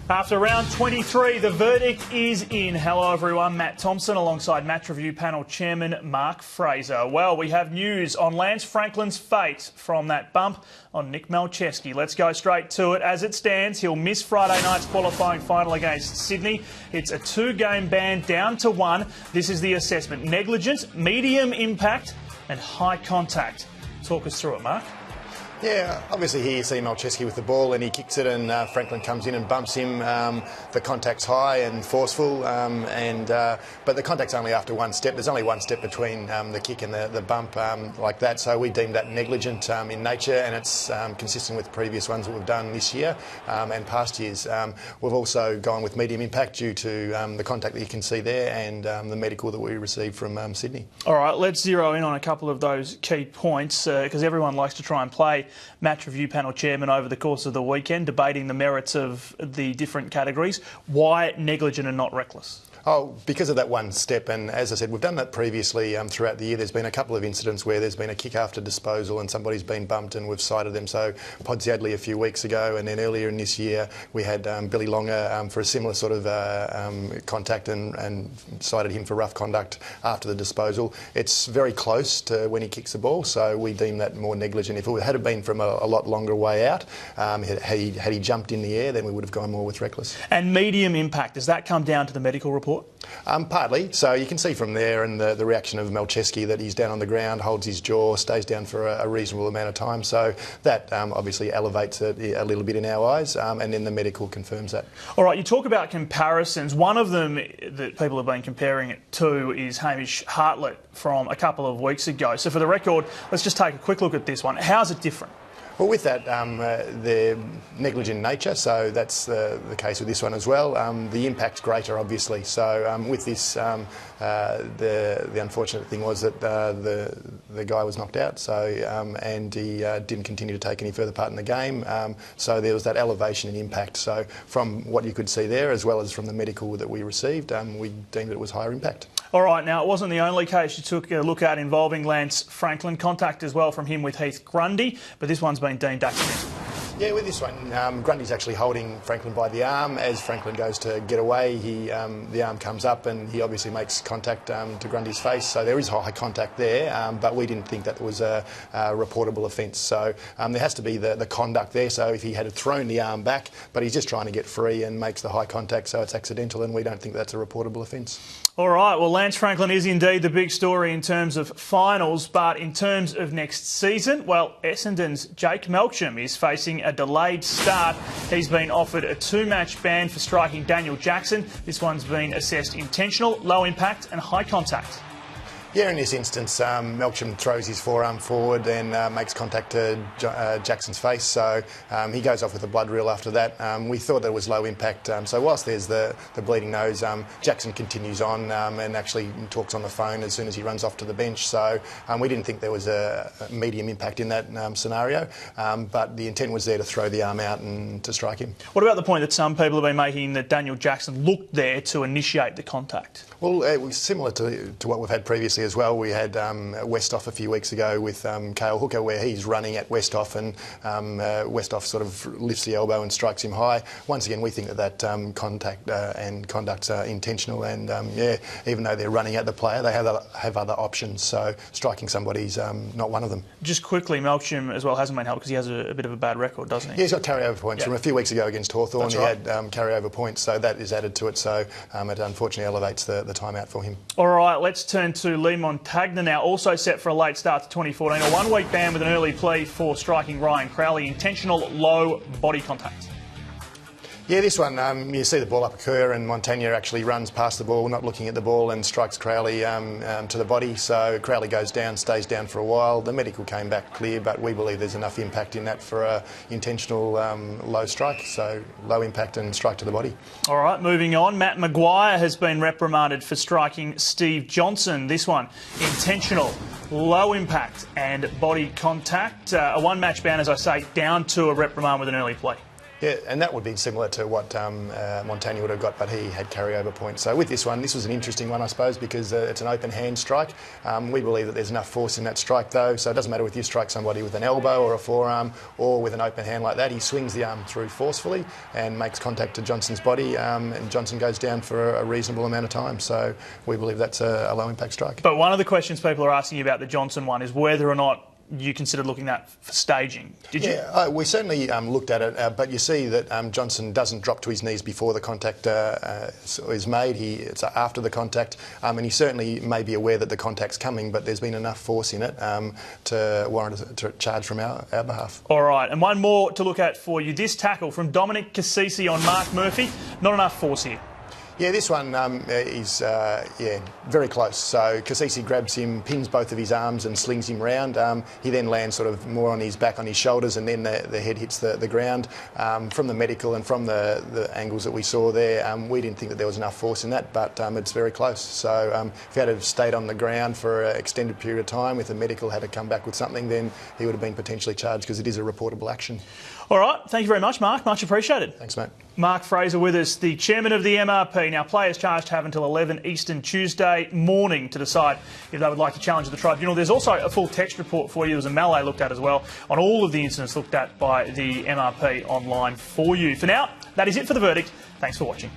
After round 23, the verdict is in. Hello everyone, Matt Thompson alongside Match Review Panel Chairman Mark Fraser. Well, we have news on Lance Franklin's fate from that bump on Nick Malceski. Let's go straight to it. As it stands, he'll miss Friday night's qualifying final against Sydney. It's a 2-game ban down to 1. This is the assessment: negligence, medium impact and high contact. Talk us through it, Mark. Yeah, obviously here you see Malceski with the ball and he kicks it and Franklin comes in and bumps him. The contact's high and forceful, but the contact's only after one step. There's only one step between the kick and the bump like that, so we deemed that negligent in nature, and it's consistent with previous ones that we've done this year and past years. We've also gone with medium impact due to the contact that you can see there and the medical that we received from Sydney. All right, let's zero in on a couple of those key points because everyone likes to try and play Match Review Panel Chairman over the course of the weekend, debating the merits of the different categories. Why negligent and not reckless? Oh, because of that one step, and as I said, we've done that previously throughout the year. There's been a couple of incidents where there's been a kick after disposal and somebody's been bumped and we've cited them. So Podsiadly a few weeks ago, and then earlier in this year we had Billy Longer for a similar sort of contact and cited him for rough conduct after the disposal. It's very close to when he kicks the ball, so we deem that more negligent. If it had been from a lot longer way out, had he jumped in the air, then we would have gone more with reckless. And medium impact, does that come down to the medical report? Partly. So you can see from there and the reaction of Malceski that he's down on the ground, holds his jaw, stays down for a reasonable amount of time. So that obviously elevates it a little bit in our eyes, and then the medical confirms that. All right, you talk about comparisons. One of them that people have been comparing it to is Hamish Hartlett from a couple of weeks ago. So for the record, let's just take a quick look at this one. How's it different? Well, with that, they're negligent in nature, so that's the case with this one as well. The impact's greater, obviously. So with this, the unfortunate thing was that the guy was knocked out, so and he didn't continue to take any further part in the game. So there was that elevation in impact. So from what you could see there, as well as from the medical that we received, we deemed it was higher impact. All right, now it wasn't the only case you took a look at involving Lance Franklin. Contact as well from him with Heath Grundy, but this one's been deemed accidental. Yeah, with this one, Grundy's actually holding Franklin by the arm. As Franklin goes to get away, the arm comes up and he obviously makes contact to Grundy's face. So there is high contact there, but we didn't think that was a reportable offence. So there has to be the conduct there. So if he had thrown the arm back, but he's just trying to get free and makes the high contact, so it's accidental, and we don't think that's a reportable offence. All right, well, Lance Franklin is indeed the big story in terms of finals, but in terms of next season, well, Essendon's Jake Melksham is facing a delayed start. He's been offered a 2-match ban for striking Daniel Jackson. This one's been assessed intentional, low impact and high contact. Yeah, in this instance, Melksham throws his forearm forward and makes contact to Jackson's face, so he goes off with a blood reel after that. We thought that it was low impact, so whilst there's the bleeding nose, Jackson continues on and actually talks on the phone as soon as he runs off to the bench, so we didn't think there was a medium impact in that scenario, but the intent was there to throw the arm out and to strike him. What about the point that some people have been making that Daniel Jackson looked there to initiate the contact? Well, it was similar to what we've had previously as well. We had Westhoff a few weeks ago with Cale Hooker, where he's running at Westhoff and Westhoff sort of lifts the elbow and strikes him high. Once again, we think that contact and conduct's intentional, and yeah, even though they're running at the player, they have other options, so striking somebody's not one of them. Just quickly, Melksham as well hasn't been helped because he has a bit of a bad record, doesn't he? Yeah, he's got carryover points from a few weeks ago against Hawthorn. That's right. He had carryover points, so that is added to it, so it unfortunately elevates the timeout for him. All right, let's turn to Lee Montagna now, also set for a late start to 2014. A 1-week ban with an early plea for striking Ryan Crowley. Intentional low body contact. Yeah, this one, you see the ball up occur and Montagna actually runs past the ball, not looking at the ball, and strikes Crowley to the body. So Crowley goes down, stays down for a while. The medical came back clear, but we believe there's enough impact in that for a intentional low strike. So low impact and strike to the body. All right, moving on. Matt Maguire has been reprimanded for striking Steve Johnson. This one, intentional, low impact and body contact. A 1-match ban, as I say, down to a reprimand with an early plea. Yeah, and that would be similar to what Montagna would have got, but he had carryover points. So with this one, this was an interesting one, I suppose, because it's an open hand strike. We believe that there's enough force in that strike, though, so it doesn't matter if you strike somebody with an elbow or a forearm or with an open hand like that. He swings the arm through forcefully and makes contact to Johnson's body, and Johnson goes down for a reasonable amount of time. So we believe that's a low impact strike. But one of the questions people are asking about the Johnson one is whether or not you considered looking at for staging. Did you? Yeah, we certainly looked at it, but you see that Johnson doesn't drop to his knees before the contact is made. It's after the contact, and he certainly may be aware that the contact's coming, but there's been enough force in it to warrant a charge from our behalf. All right, and one more to look at for you. This tackle from Dominic Cassisi on Mark Murphy, not enough force here. Yeah, this one is very close. So Cassisi grabs him, pins both of his arms and slings him round. He then lands sort of more on his back, on his shoulders, and then the head hits the ground. From the medical and from the angles that we saw there, we didn't think that there was enough force in that, but it's very close. So if he had have stayed on the ground for an extended period of time, if the medical had to come back with something, then he would have been potentially charged, because it is a reportable action. All right, thank you very much, Mark. Much appreciated. Thanks, mate. Mark Fraser with us, the chairman of the MRP. Now, players charged have until 11 Eastern Tuesday morning to decide if they would like to challenge the tribunal. There's also a full text report for you. There's a Malay looked at as well on all of the incidents looked at by the MRP online for you. For now, that is it for The Verdict. Thanks for watching.